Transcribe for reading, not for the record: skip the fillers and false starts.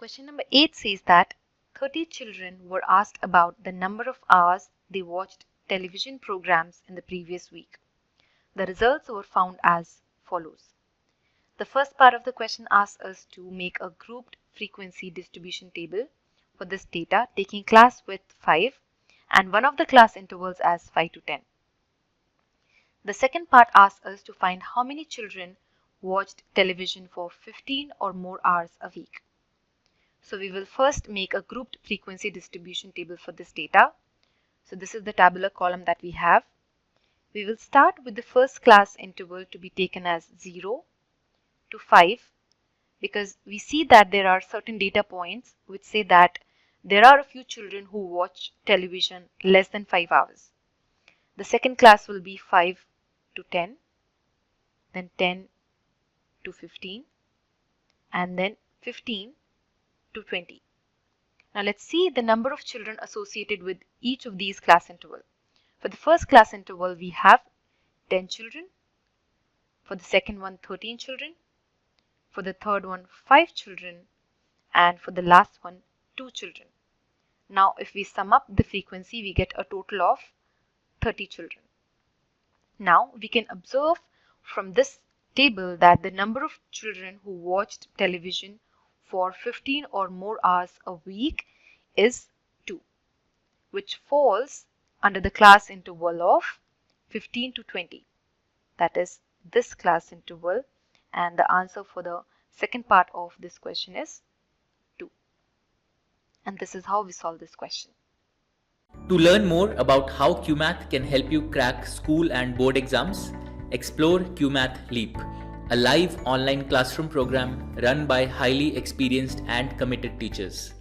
Question number 8 says that 30 children were asked about the number of hours they watched television programs in the previous week. The results were found as follows. The first part of the question asks us to make a grouped frequency distribution table for this data, taking class width 5 and one of the class intervals as 5 to 10. The second part asks us to find how many children watched television for 15 or more hours a week. So we will first make a grouped frequency distribution table for this data. So this is the tabular column that we have. We will start with the first class interval to be taken as 0 to 5 because we see that there are certain data points which say that there are a few children who watch television less than 5 hours. The second class will be 5 to 10, then 10 to 15, and then 15 to 20. Now let's see the number of children associated with each of these class intervals. For the first class interval, we have 10 children. For the second one, 13 children. For the third one, 5 children. And for the last one, 2 children. Now if we sum up the frequency, we get a total of 30 children. Now we can observe from this table that the number of children who watched television for 15 or more hours a week is 2, which falls under the class interval of 15 to 20. That is this class interval, and the answer for the second part of this question is 2. And this is how we solve this question. To learn more about how QMath can help you crack school and board exams, explore QMath Leap, a live online classroom program run by highly experienced and committed teachers.